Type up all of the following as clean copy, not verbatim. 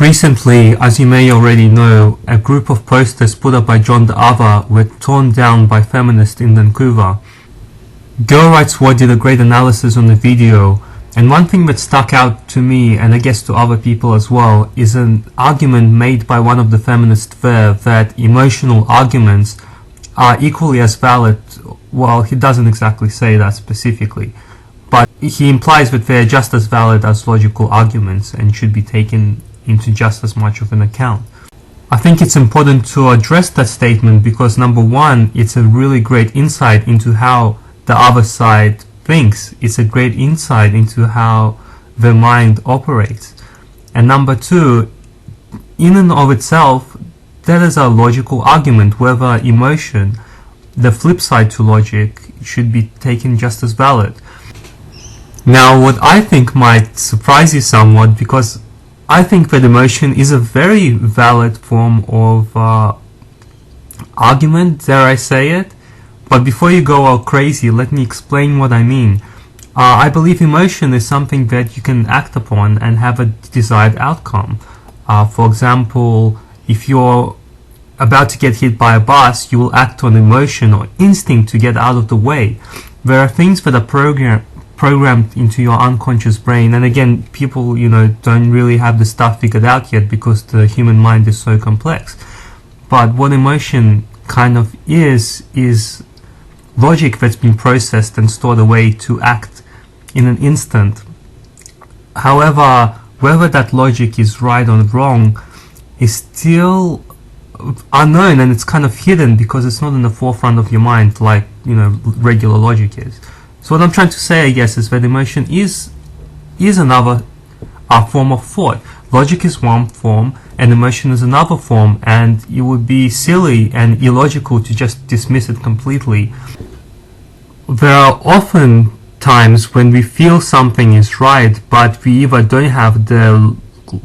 Recently, as you may already know, a group of posters put up by John the Other were torn down by feminists in Vancouver. Girl Rights Watch did a great analysis on the video, and one thing that stuck out to me, and I guess to other people as well, is an argument made by one of the feminists there that emotional arguments are equally as valid. Well, he doesn't exactly say that specifically, but he implies that they are just as valid as logical arguments and should be taken into just as much of an account. I think it's important to address that statement because, number one, it's a really great insight into how the other side thinks. It's a great insight into how the mind operates. And number two, in and of itself, that is a logical argument, whether emotion, the flip side to logic, should be taken just as valid. Now, what I think might surprise you somewhat, because I think that emotion is a very valid form of argument, dare I say it. But before you go all crazy, let me explain what I mean. I believe emotion is something that you can act upon and have a desired outcome. For example, if you're about to get hit by a bus, you will act on emotion or instinct to get out of the way. There are things that are programmed into your unconscious brain, and again, people don't really have the stuff figured out yet because the human mind is so complex. But what emotion kind of is logic that's been processed and stored away to act in an instant. However, whether that logic is right or wrong is still unknown, and it's kind of hidden because it's not in the forefront of your mind like regular logic is. So what I'm trying to say, I guess, is that emotion is another form of thought. Logic is one form, and emotion is another form, and it would be silly and illogical to just dismiss it completely. There are often times when we feel something is right, but we either don't have the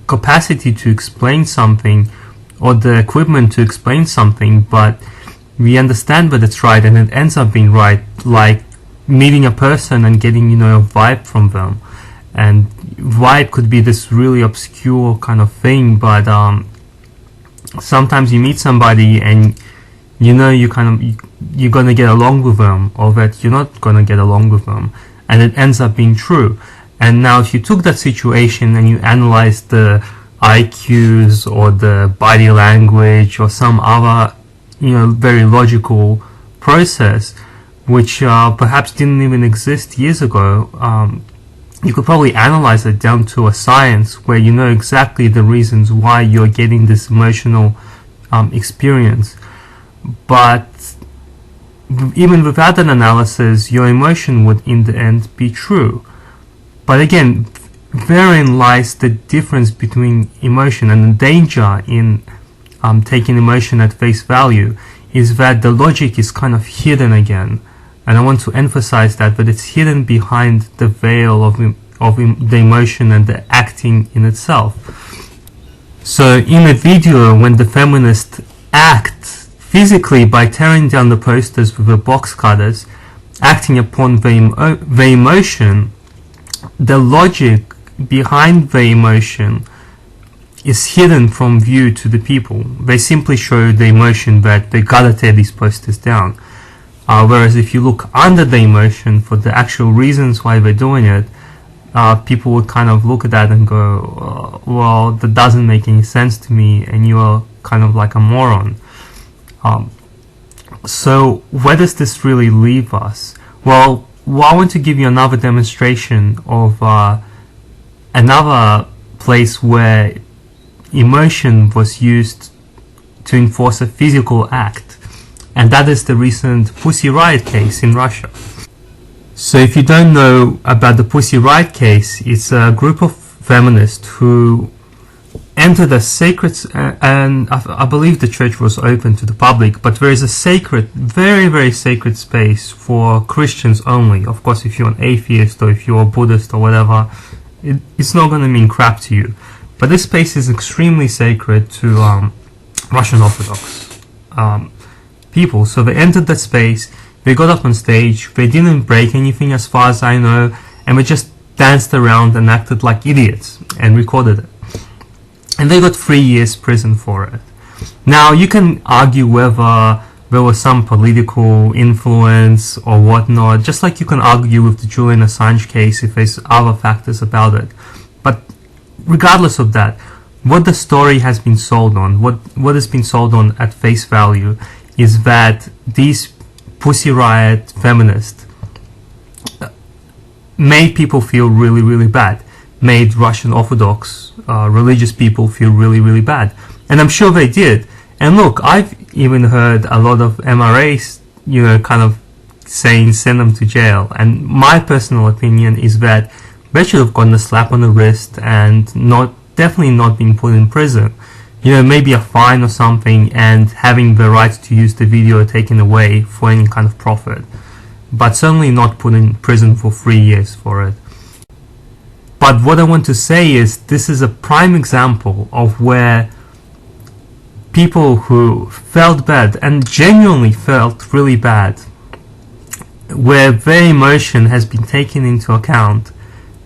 capacity to explain something or the equipment to explain something, but we understand that it's right and it ends up being right, like meeting a person and getting a vibe from them. And vibe could be this really obscure kind of thing, but sometimes you meet somebody and you're gonna get along with them, or that you're not gonna get along with them, and it ends up being true. And now if you took that situation and you analyzed the IQs or the body language or some other very logical process which perhaps didn't even exist years ago, you could probably analyze it down to a science where you know exactly the reasons why you're getting this emotional experience. But even without an analysis, your emotion would in the end be true. But again, therein lies the difference between emotion, and the danger in taking emotion at face value is that the logic is kind of hidden again. And I want to emphasize that it's hidden behind the veil of the emotion and the acting in itself. So in a video, when the feminists act physically by tearing down the posters with the box cutters, acting upon the emotion, the logic behind the emotion is hidden from view to the people. They simply show the emotion that they gotta tear these posters down. Whereas if you look under the emotion for the actual reasons why they're doing it, people would kind of look at that and go, well, that doesn't make any sense to me, and you're kind of like a moron. So where does this really leave us? Well, I want to give you another demonstration of another place where emotion was used to enforce a physical act. And that is the recent Pussy Riot case in Russia. So if you don't know about the Pussy Riot case, it's a group of feminists who entered a sacred, and I believe the church was open to the public, but there is a sacred, very, very sacred space for Christians only. Of course, if you're an atheist or if you're a Buddhist or whatever, it's not going to mean crap to you. But this space is extremely sacred to Russian Orthodox people. So they entered that space, they got up on stage, they didn't break anything as far as I know, and they just danced around and acted like idiots and recorded it. and they got 3 years prison for it. Now, you can argue whether there was some political influence or whatnot, just like you can argue with the Julian Assange case if there's other factors about it. But regardless of that, what the story has been sold on, what has been sold on at face value, is that these Pussy Riot feminists made people feel really, really bad, made Russian Orthodox religious people feel really, really bad. And I'm sure they did. And look, I've even heard a lot of MRAs, kind of saying send them to jail. And my personal opinion is that they should have gotten a slap on the wrist and definitely not being put in prison. Maybe a fine or something, and having the right to use the video taken away for any kind of profit. But certainly not put in prison for 3 years for it. But what I want to say is this is a prime example of where people who felt bad and genuinely felt really bad, where their emotion has been taken into account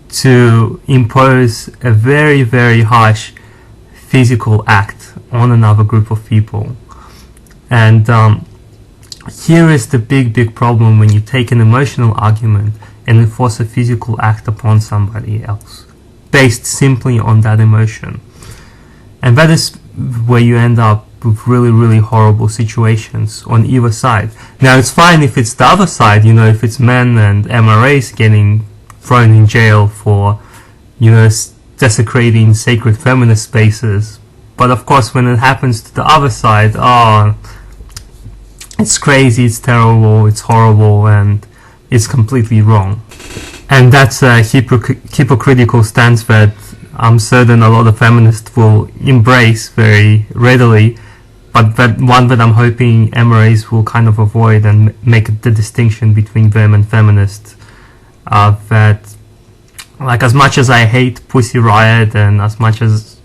to impose a very, very harsh physical act on another group of people. And here is the big problem when you take an emotional argument and enforce a physical act upon somebody else based simply on that emotion. And that is where you end up with really, really horrible situations on either side. Now, it's fine if it's the other side, if it's men and MRAs getting thrown in jail for, desecrating sacred feminist spaces. But of course, when it happens to the other side, it's crazy, it's terrible, it's horrible, and it's completely wrong. And that's a hypocritical stance that I'm certain a lot of feminists will embrace very readily, but that one that I'm hoping MRAs will kind of avoid and make the distinction between them and feminists. That, like, as much as I hate Pussy Riot and as much as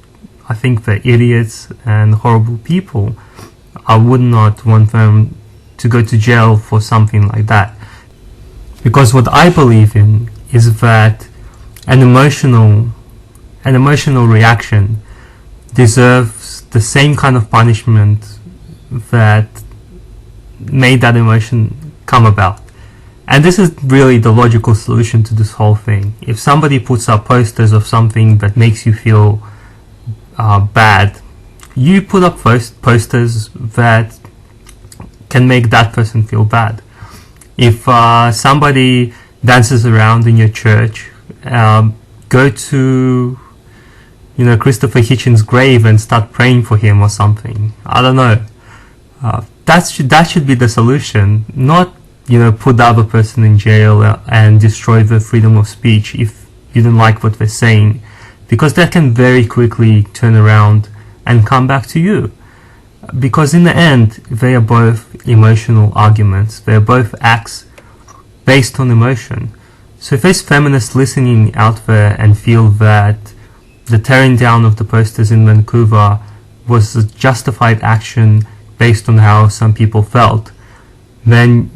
I think they're idiots and horrible people, I would not want them to go to jail for something like that. Because what I believe in is that an emotional reaction deserves the same kind of punishment that made that emotion come about. And this is really the logical solution to this whole thing. If somebody puts up posters of something that makes you feel bad, you put up posters that can make that person feel bad. If somebody dances around in your church, go to Christopher Hitchens' grave and start praying for him or something. I don't know. That should be the solution, not put the other person in jail and destroy the freedom of speech if you don't like what they're saying, because that can very quickly turn around and come back to you. Because in the end, they are both emotional arguments. They are both acts based on emotion. So if there's feminists listening out there and feel that the tearing down of the posters in Vancouver was a justified action based on how some people felt, then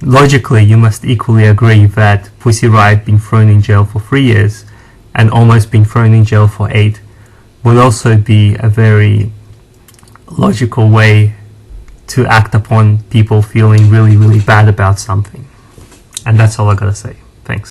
logically you must equally agree that Pussy Riot being thrown in jail for 3 years and almost being thrown in jail for 8 would also be a very logical way to act upon people feeling really, really bad about something. And that's all I gotta say.